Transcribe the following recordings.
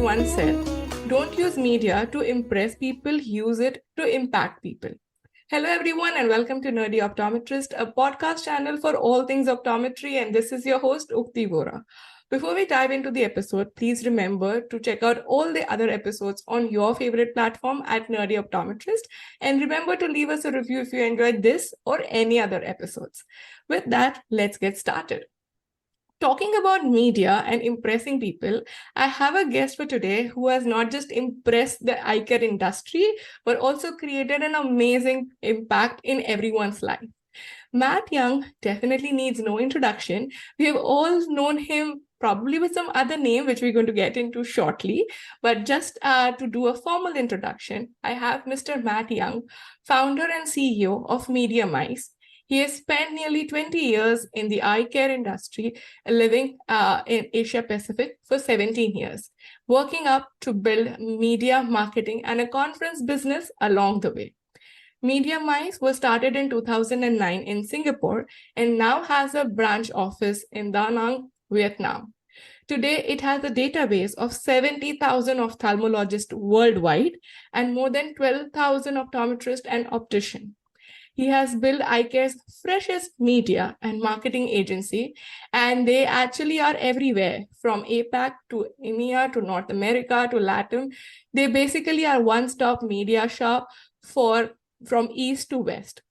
once said, "Don't use media to impress people, use it to impact people." Hello, everyone, and welcome to Nerdy Optometrist, a podcast channel for all things optometry. And this is your host, Ukti Vora. Before we dive into the episode, please remember to check out all the other episodes on your favorite platform at Nerdy Optometrist. And remember to leave us a review if you enjoyed this or any other episodes. With that, let's get started. Talking about media and impressing people, I have a guest for today who has not just impressed the eye care industry, but also created an amazing impact in everyone's life. Matt Young definitely needs no introduction. We have all known him probably with some other name, which we're going to get into shortly. But just to do a formal introduction, I have Mr. Matt Young, founder and CEO of Media Mice. He has spent nearly 20 years in the eye care industry, living in Asia Pacific for 17 years, working up to build media marketing and a conference business along the way. Media Mice was started in 2009 in Singapore and now has a branch office in Da Nang, Vietnam. Today, it has a database of 70,000 ophthalmologists worldwide and more than 12,000 optometrists and opticians. He has built eye care's freshest media and marketing agency, and they actually are everywhere from APAC to EMEA to North America to LATAM. They basically are one-stop media shop from east to west.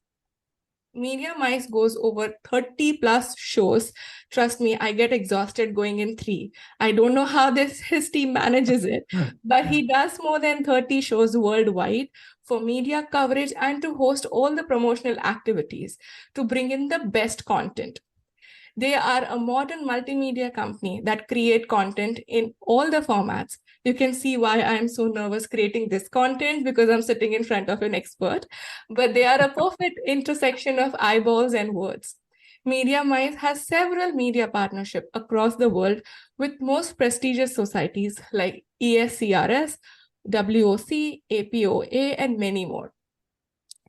Media Mice goes over 30 plus shows. Trust me, I get exhausted going in 3. I don't know how his team manages it, but he does more than 30 shows worldwide for media coverage and to host all the promotional activities to bring in the best content. They are a modern multimedia company that create content in all the formats. You can see why I'm so nervous creating this content because I'm sitting in front of an expert, but they are a perfect intersection of eyeballs and words. Media Mice has several media partnerships across the world with most prestigious societies like ESCRS, WOC, APOA, and many more.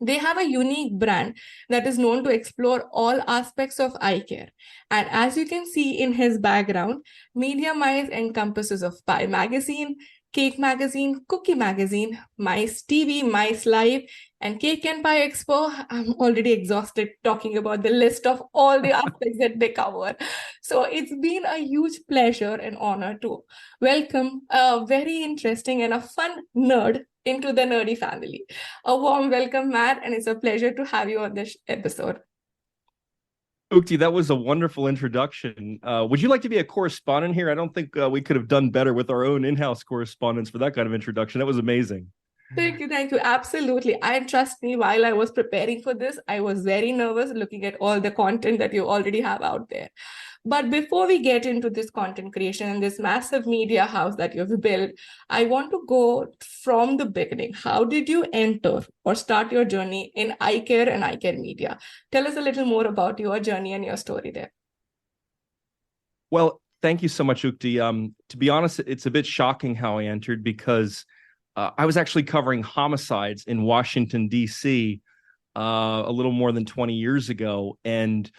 They have a unique brand that is known to explore all aspects of eye care. And as you can see in his background, Media Mice encompasses of Pie Magazine, Cake Magazine, Cookie Magazine, Mice TV, Mice Live, and Cake and Pie Expo. I'm already exhausted talking about the list of all the aspects that they cover. So it's been a huge pleasure and honor to welcome a very interesting and a fun nerd into the nerdy family. A warm welcome, Matt, and it's a pleasure to have you on this episode. Ukti, that was a wonderful introduction. Would you like to be a correspondent here? I don't think we could have done better with our own in-house correspondents for that kind of introduction. That was amazing. Thank you. Absolutely. And trust me, while I was preparing for this, I was very nervous looking at all the content that you already have out there. But before we get into this content creation and this massive media house that you've built, I want to go from the beginning. How did you enter or start your journey in eye care and eye care media? Tell us a little more about your journey and your story there. Well, thank you so much, Ukti. To be honest, it's a bit shocking how I entered because I was actually covering homicides in Washington, D.C. A little more than 20 years ago. And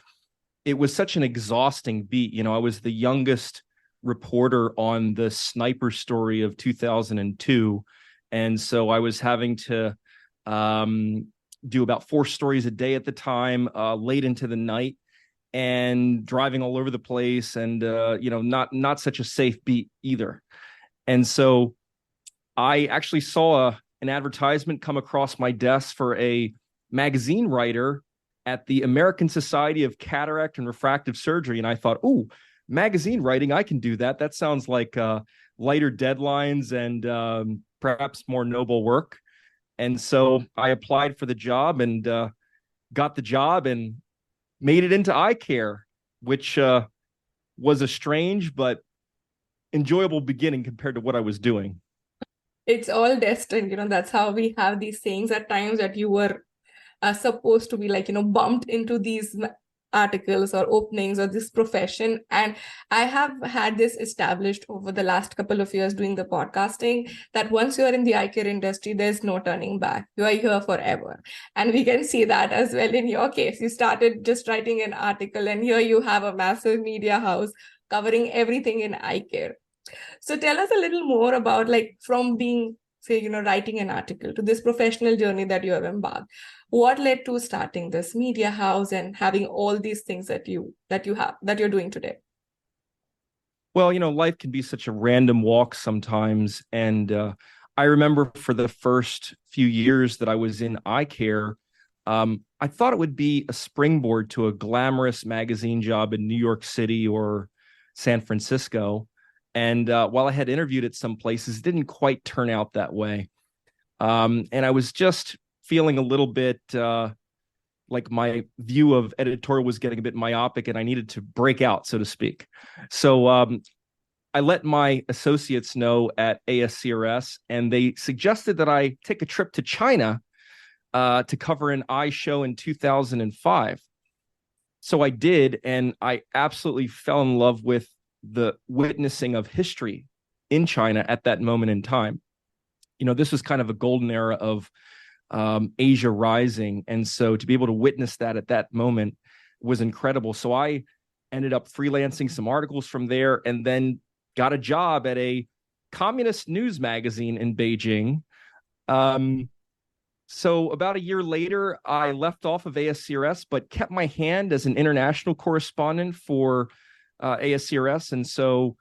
it was such an exhausting beat. You know, I was the youngest reporter on the sniper story of 2002. And so I was having to do about 4 stories a day at the time, late into the night, and driving all over the place, and not such a safe beat either. And so I actually saw an advertisement come across my desk for a magazine writer at the American Society of Cataract and Refractive Surgery. And I thought, oh, magazine writing, I can do that. That sounds like lighter deadlines and perhaps more noble work. And so I applied for the job and got the job and made it into eye care, which was a strange but enjoyable beginning compared to what I was doing. It's all destined, that's how we have these sayings at times that you were supposed to be bumped into these articles or openings or this profession. And I have had this established over the last couple of years doing the podcasting, that once you are in the eye care industry, there's no turning back. You are here forever. And we can see that as well in your case. You started just writing an article, and here you have a massive media house covering everything in eye care. So tell us a little more about like from being, say, writing an article to this professional journey that you have embarked. What led to starting this media house and having all these things that you're doing today? Well, life can be such a random walk sometimes. And I remember for the first few years that I was in eye care, I thought it would be a springboard to a glamorous magazine job in New York City or San Francisco. And while I had interviewed at some places, it didn't quite turn out that way. And I was just feeling a little bit like my view of editorial was getting a bit myopic and I needed to break out, so to speak. So I let my associates know at ASCRS, and they suggested that I take a trip to China to cover an eye show in 2005. So I did, and I absolutely fell in love with the witnessing of history in China at that moment in time. This was kind of a golden era of Asia rising. And so to be able to witness that at that moment was incredible. So I ended up freelancing some articles from there and then got a job at a communist news magazine in Beijing. So about a year later, I left off of ASCRS, but kept my hand as an international correspondent for ASCRS. And so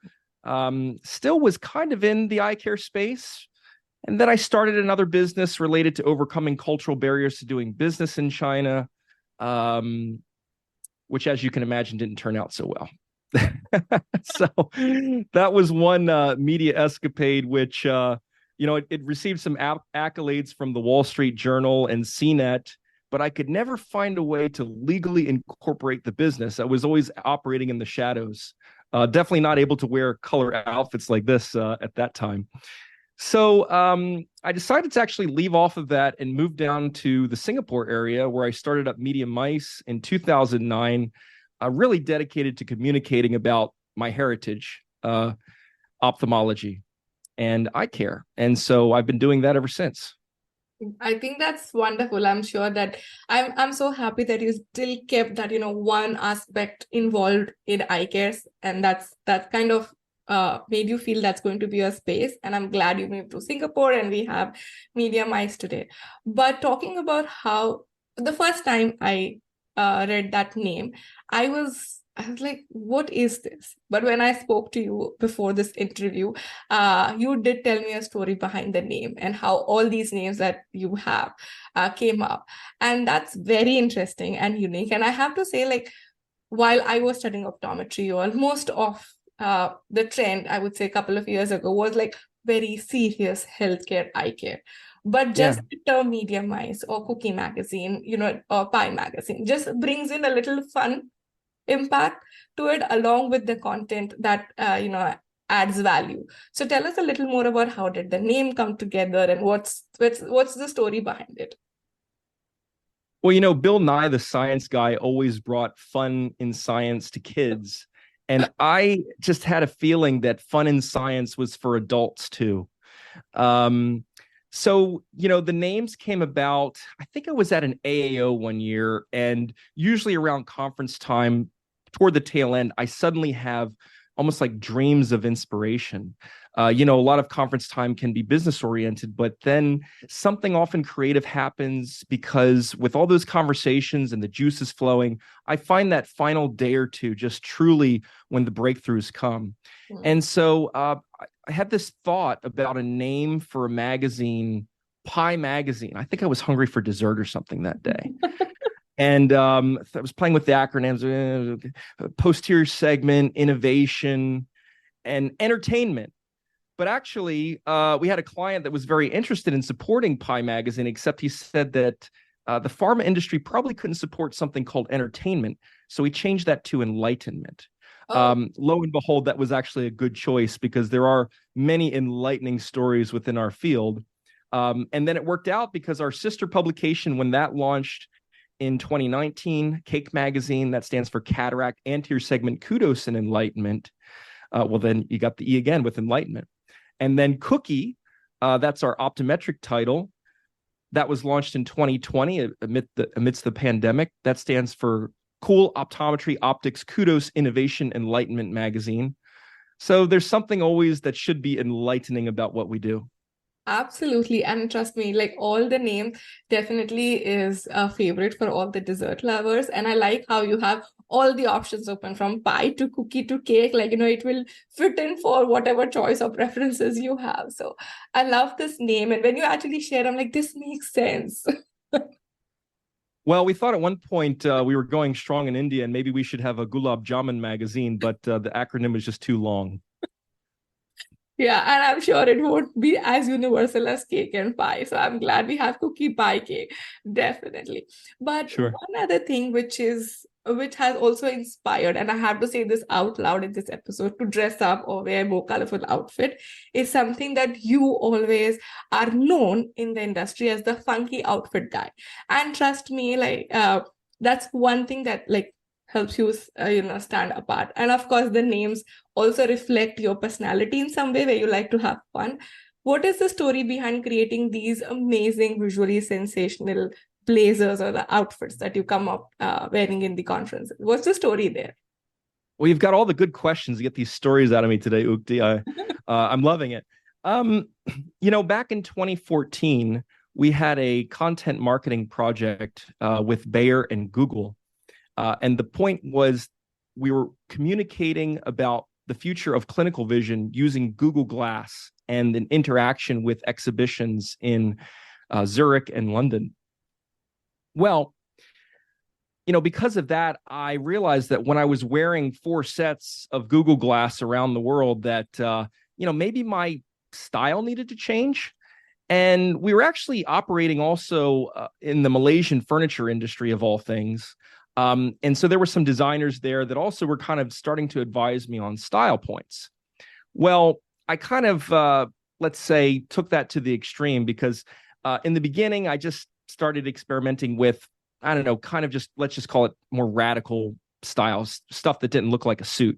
still was kind of in the eye care space. And then I started another business related to overcoming cultural barriers to doing business in China, which, as you can imagine, didn't turn out so well. So that was one media escapade, which, it received some accolades from the Wall Street Journal and CNET, but I could never find a way to legally incorporate the business. I was always operating in the shadows, definitely not able to wear color outfits like this at that time. So I decided to actually leave off of that and move down to the Singapore area, where I started up Media Mice in 2009, really dedicated to communicating about my heritage, ophthalmology and eye care. And so I've been doing that ever since. I think that's wonderful. I'm sure that I'm so happy that you still kept that, one aspect involved in eye care, and that kind of made you feel that's going to be your space. And I'm glad you moved to Singapore and we have Media Mice today. But talking about how the first time I read that name, I was like, what is this? But when I spoke to you before this interview, you did tell me a story behind the name and how all these names that you have came up. And that's very interesting and unique. And I have to say, like, while I was studying optometry, most of the trend, I would say a couple of years ago, was like very serious healthcare eye care. But just the term Media Mice or Cookie Magazine, or Pie Magazine just brings in a little fun impact to it, along with the content that, adds value. So tell us a little more about how did the name come together and what's the story behind it? Well, Bill Nye, the science guy, always brought fun in science to kids. And I just had a feeling that fun in science was for adults too. So, the names came about, I think I was at an AAO one year, and usually around conference time, toward the tail end, I suddenly have almost like dreams of inspiration. A lot of conference time can be business oriented, but then something often creative happens because with all those conversations and the juices flowing, I find that final day or two just truly when the breakthroughs come. Mm. And so I had this thought about a name for a magazine, Pie Magazine. I think I was hungry for dessert or something that day. And I was playing with the acronyms, posterior segment, innovation, and entertainment. But actually, we had a client that was very interested in supporting Pie Magazine, except he said that the pharma industry probably couldn't support something called entertainment. So he changed that to enlightenment. Oh. Lo and behold, that was actually a good choice because there are many enlightening stories within our field. And then it worked out because our sister publication, when that launched in 2019, Cake Magazine, that stands for Cataract Anterior Segment Kudos and Enlightenment. Well, then you got the E again with enlightenment. And then Cookie, that's our optometric title. That was launched in 2020 amidst the pandemic. That stands for Cool Optometry Optics Kudos Innovation Enlightenment Magazine. So there's something always that should be enlightening about what we do. Absolutely. And trust me, like all the names definitely is a favorite for all the dessert lovers. And I like how you have all the options open from pie to cookie to cake. Like, it will fit in for whatever choice or preferences you have. So I love this name. And when you actually share, I'm like, this makes sense. Well, we thought at one point we were going strong in India and maybe we should have a Gulab Jamun magazine, but the acronym was just too long. Yeah, and I'm sure it won't be as universal as cake and pie. So I'm glad we have cookie pie cake, definitely. But Sure. one other thing which has also inspired, and I have to say this out loud in this episode, to dress up or wear more colorful outfit is something that you always are known in the industry as the funky outfit guy. And trust me, like that's one thing that like helps you stand apart. And of course, the names also reflect your personality in some way where you like to have fun. What is the story behind creating these amazing, visually sensational blazers or the outfits that you come up wearing in the conferences? What's the story there? Well, you've got all the good questions to get these stories out of me today, Ukti. I'm loving it. Back in 2014, we had a content marketing project with Bayer and Google. And the point was we were communicating about the future of clinical vision using Google Glass and an interaction with exhibitions in Zurich and London. Well, because of that, I realized that when I was wearing 4 sets of Google Glass around the world that, maybe my style needed to change. And we were actually operating also in the Malaysian furniture industry of all things. And so there were some designers there that also were kind of starting to advise me on style points. Well, I kind of, let's say, took that to the extreme because in the beginning, I just started experimenting with, I don't know, kind of just, let's just call it more radical styles, stuff that didn't look like a suit.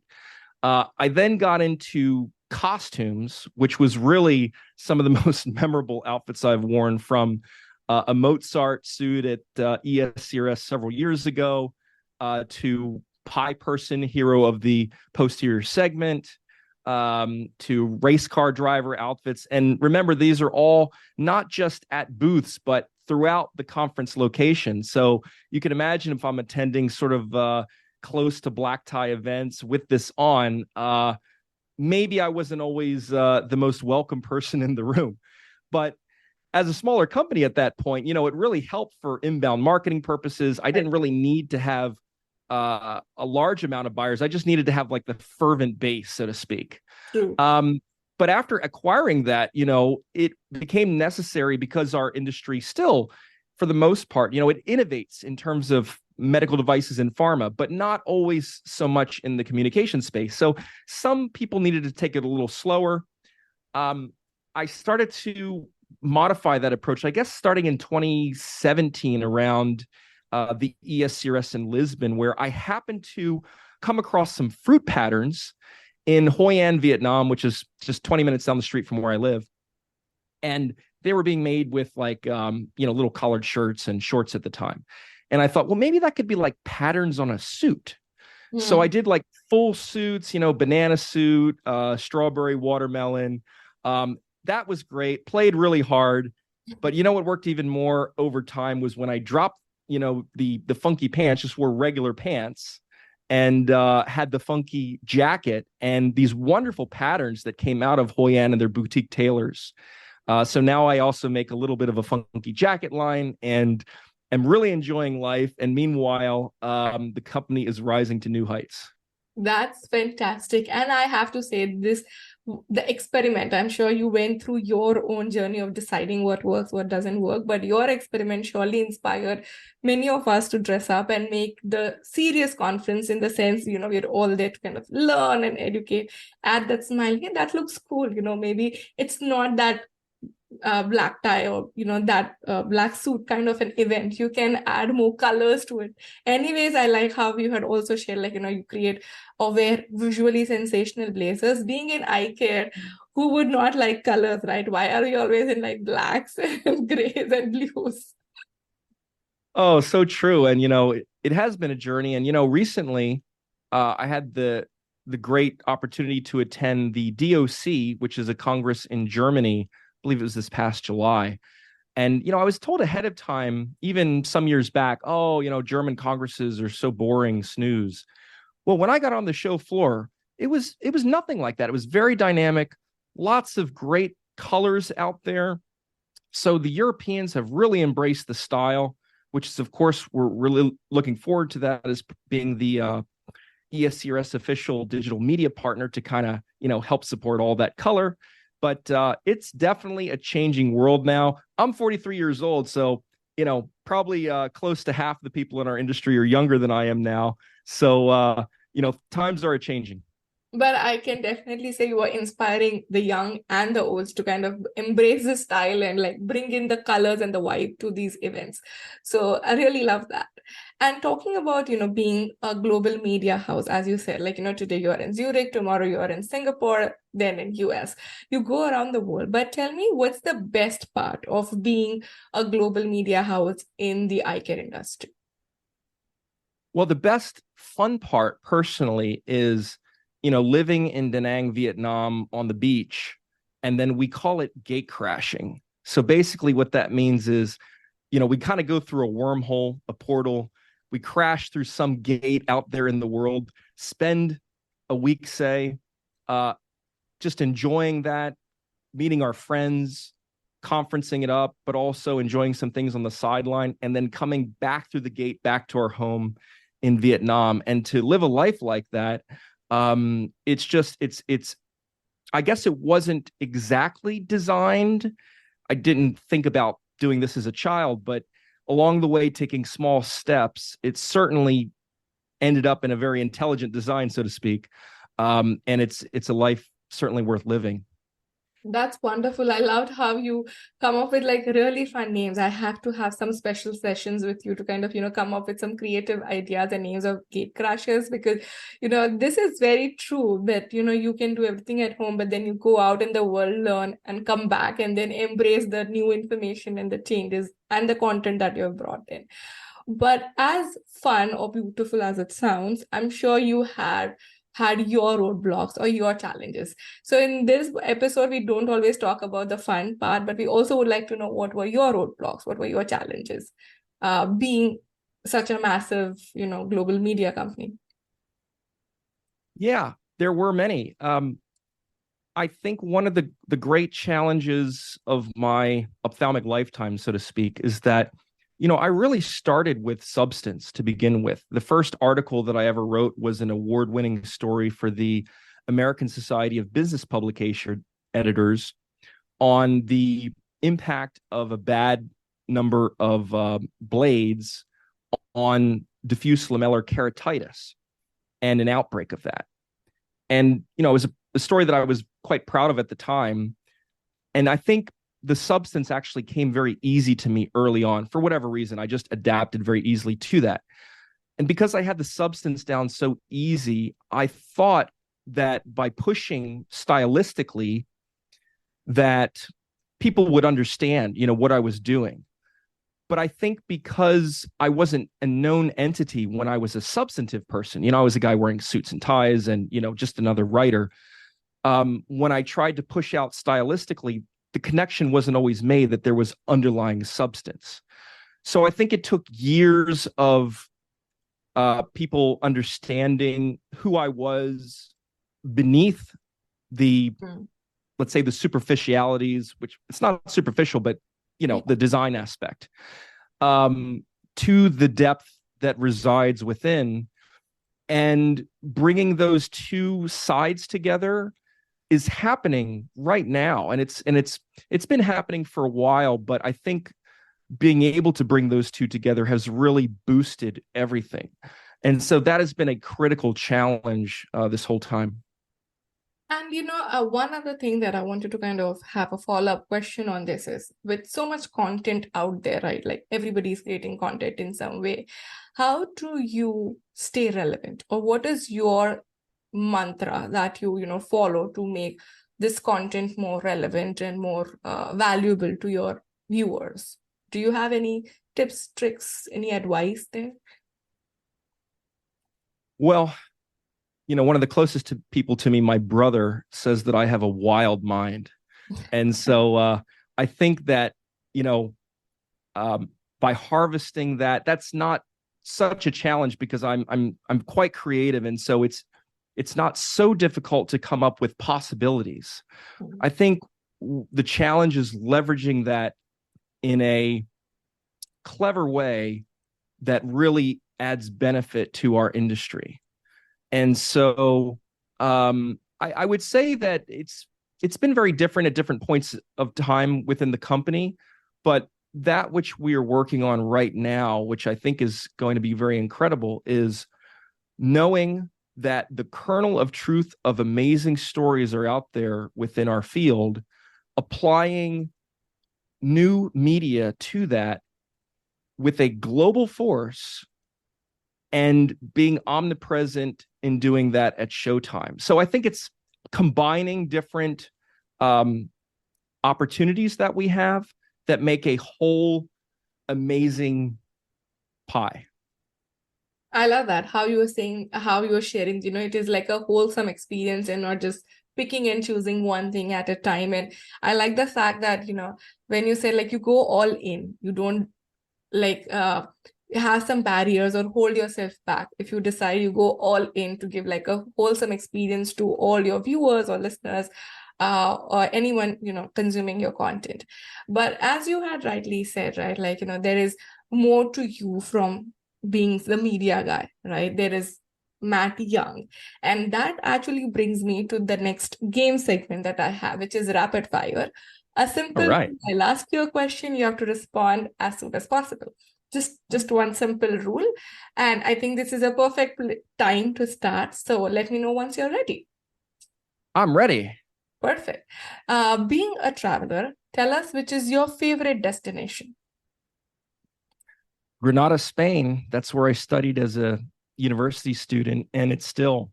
I then got into costumes, which was really some of the most memorable outfits I've worn, from a Mozart suit at ESCRS several years ago to Pie Person, hero of the posterior segment, to race car driver outfits. And remember, these are all not just at booths, but throughout the conference location. So you can imagine if I'm attending sort of close to black tie events with this on, maybe I wasn't always the most welcome person in the room. But as a smaller company at that point, it really helped for inbound marketing purposes. I didn't really need to have a large amount of buyers. I just needed to have like the fervent base, so to speak. True. But after acquiring that, it became necessary because our industry still, for the most part, it innovates in terms of medical devices and pharma, but not always so much in the communication space. So some people needed to take it a little slower. I started to modify that approach, I guess, starting in 2017 around the ESCRS in Lisbon, where I happened to come across some fruit patterns in Hoi An, Vietnam, which is just 20 minutes down the street from where I live. And they were being made with like, little collared shirts and shorts at the time. And I thought, well, maybe that could be like patterns on a suit. So I did like full suits, banana suit, strawberry, watermelon. That was great, played really hard. But what worked even more over time was when I dropped, the funky pants, just wore regular pants and had the funky jacket and these wonderful patterns that came out of Hoi An and their boutique tailors. So now I also make a little bit of a funky jacket line and am really enjoying life. And meanwhile, the company is rising to new heights. That's fantastic. And I have to say this, the experiment, I'm sure you went through your own journey of deciding what works, what doesn't work, but your experiment surely inspired many of us to dress up and make the serious conference, in the sense, we're all there to kind of learn and educate, add that smile. Hey, that looks cool. Maybe it's not that black tie or that black suit kind of an event. You can add more colors to it. Anyways, I like how you had also shared, like, you create or wear visually sensational blazers. Being in eye care, who would not like colors, right? Why are we always in like blacks and grays and blues? Oh, so true. And, it has been a journey. And, recently I had the the great opportunity to attend the DOC, which is a Congress in Germany. I believe it was this past July. And, I was told ahead of time, even some years back, oh, German congresses are so boring, snooze. Well, when I got on the show floor, it was nothing like that. It was very dynamic, lots of great colors out there. So the Europeans have really embraced the style, which is, of course, we're really looking forward to that as being the ESCRS official digital media partner to kind of, help support all that color. But it's definitely a changing world now. I'm 43 years old, so, probably close to half the people in our industry are younger than I am now. So, times are changing. But I can definitely say you are inspiring the young and the olds to kind of embrace the style and like bring in the colors and the vibe to these events. So I really love that. And talking about, being a global media house, as you said, like, today you're in Zurich, tomorrow you're in Singapore, then in US. You go around the world. But tell me, what's the best part of being a global media house in the eye care industry? Well, the best fun part personally is living in Da Nang, Vietnam on the beach, and then we call it gate crashing. So basically what that means is, we kind of go through a wormhole, a portal, we crash through some gate out there in the world, spend a week, say, just enjoying that, meeting our friends, conferencing it up, but also enjoying some things on the sideline, and then coming back through the gate, back to our home in Vietnam. And to live a life like that, it's I guess it wasn't exactly designed. I didn't think about doing this as a child, but along the way, taking small steps, it certainly ended up in a very intelligent design, so to speak. And it's a life certainly worth living. That's wonderful. I loved how you come up with like really fun names. I have to have some special sessions with you to kind of, come up with some creative ideas and names of gate crashes because, this is very true that, you can do everything at home, but then you go out in the world, learn and come back and then embrace the new information and the changes and the content that you have brought in. But as fun or beautiful as it sounds, I'm sure you had your roadblocks or your challenges. So in this episode, we don't always talk about the fun part, but we also would like to know what were your roadblocks, what were your challenges, being such a massive, global media company. Yeah, there were many. I think one of the great challenges of my ophthalmic lifetime, so to speak, is that I really started with substance to begin with. The first article that I ever wrote was an award-winning story for the American Society of Business Publication Editors on the impact of a bad number of blades on diffuse lamellar keratitis and an outbreak of that. And, it was a story that I was quite proud of at the time. And I think the substance actually came very easy to me early on. For whatever reason, I just adapted very easily to that. And because I had the substance down so easy, I thought that by pushing stylistically that people would understand, what I was doing. But I think because I wasn't a known entity when I was a substantive person, I was a guy wearing suits and ties and, just another writer. When I tried to push out stylistically, the connection wasn't always made that there was underlying substance. So I think it took years of people understanding who I was beneath the, let's say, the superficialities, which it's not superficial, but, the design aspect, to the depth that resides within. And bringing those two sides together is happening right now, and it's been happening for a while, but I think being able to bring those two together has really boosted everything. And so that has been a critical challenge this whole time. And one other thing that I wanted to kind of have a follow-up question on this is, with so much content out there, right? Like everybody's creating content in some way. How do you stay relevant? Or what is your mantra that you follow to make this content more relevant and more valuable to your viewers? Do you have any tips, tricks, any advice there? Well, one of the closest people to me, my brother, says that I have a wild mind. And so I think that, you know, by harvesting that, that's not such a challenge because I'm quite creative. And so it's not so difficult to come up with possibilities. I think the challenge is leveraging that in a clever way that really adds benefit to our industry. And so I would say that it's been very different at different points of time within the company, but that which we are working on right now, which I think is going to be very incredible, is knowing that the kernel of truth of amazing stories are out there within our field, applying new media to that with a global force and being omnipresent in doing that at showtime. So I think it's combining different opportunities that we have that make a whole amazing pie. I love that. How you were saying, how you were sharing, it is like a wholesome experience and not just picking and choosing one thing at a time. And I like the fact that, when you say like you go all in, you don't like have some barriers or hold yourself back. If you decide you go all in to give like a wholesome experience to all your viewers or listeners, or anyone, consuming your content. But as you had rightly said, right, like, there is more to you from being the media guy, right? There is Matt Young. And that actually brings me to the next game segment that I have, which is rapid fire. A simple, right. I'll ask you a question, you have to respond as soon as possible. Just one simple rule. And I think this is a perfect time to start. So let me know once you're ready. I'm ready. Perfect. Being a traveler, tell us which is your favorite destination. Granada, Spain. That's where I studied as a university student, and it's still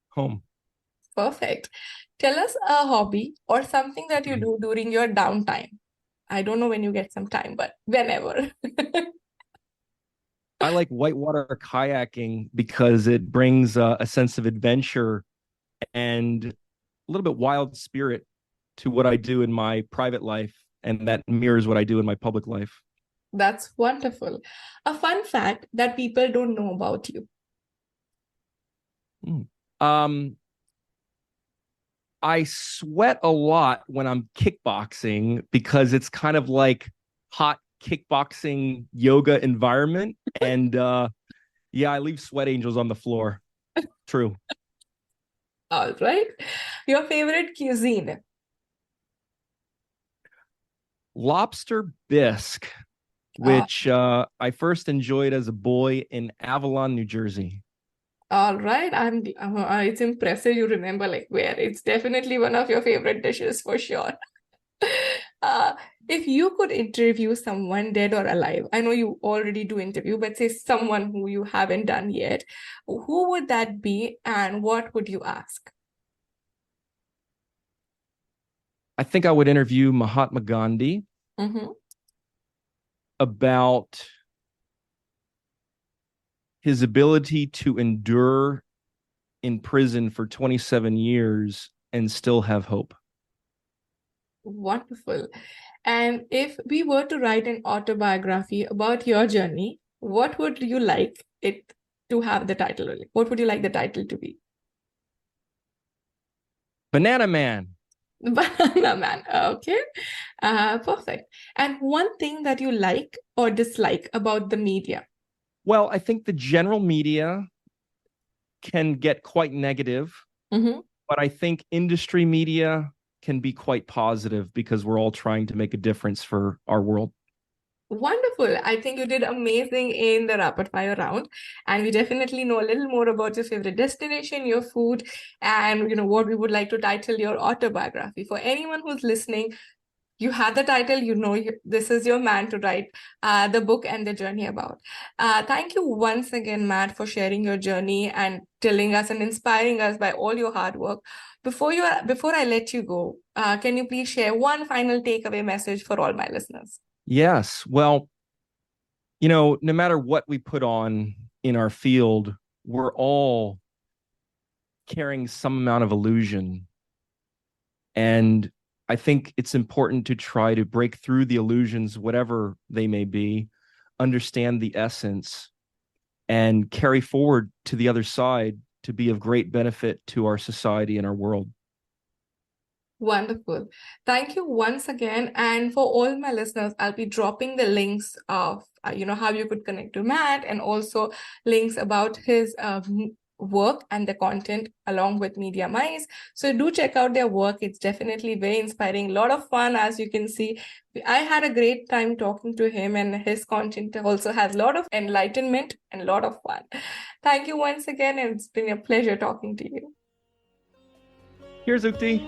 home. Perfect. Tell us a hobby or something that you do during your downtime. I don't know when you get some time, but whenever. I like whitewater kayaking because it brings a sense of adventure and a little bit wild spirit to what I do in my private life, and that mirrors what I do in my public life. That's wonderful. A fun fact that people don't know about you. I sweat a lot when I'm kickboxing because it's kind of like hot kickboxing yoga environment. And yeah, I leave sweat angels on the floor. True. All right. Your favorite cuisine. Lobster bisque, which I first enjoyed as a boy in Avalon, New Jersey. All right. It's impressive you remember like where. It's definitely one of your favorite dishes for sure. If you could interview someone dead or alive, I know you already do interview, but say someone who you haven't done yet, who would that be and what would you ask? I think I would interview Mahatma Gandhi about his ability to endure in prison for 27 years and still have hope. Wonderful. And if we were to write an autobiography about your journey, what would you like it to have the title? What would you like the title to be? Banana Man. Banana Man. Okay. Perfect. And one thing that you like or dislike about the media? Well, I think the general media can get quite negative, but I think industry media can be quite positive because we're all trying to make a difference for our world. Wonderful. I think you did amazing in the rapid fire round. And we definitely know a little more about your favorite destination, your food, and what we would like to title your autobiography. For anyone who's listening, you had the title, this is your man to write the book and the journey about. Thank you once again, Matt, for sharing your journey and telling us and inspiring us by all your hard work. Before I let you go, can you please share one final takeaway message for all my listeners? Yes. Well, no matter what we put on in our field, we're all carrying some amount of illusion. And I think it's important to try to break through the illusions, whatever they may be, understand the essence, and carry forward to the other side to be of great benefit to our society and our world. Wonderful. Thank you once again. And for all my listeners, I'll be dropping the links of, how you could connect to Matt, and also links about his work and the content along with Media Mice. So do check out their work. It's definitely very inspiring, a lot of fun. As you can see, I had a great time talking to him, and his content also has a lot of enlightenment and a lot of fun. Thank you once again, and it's been a pleasure talking to you. Here's Ukti.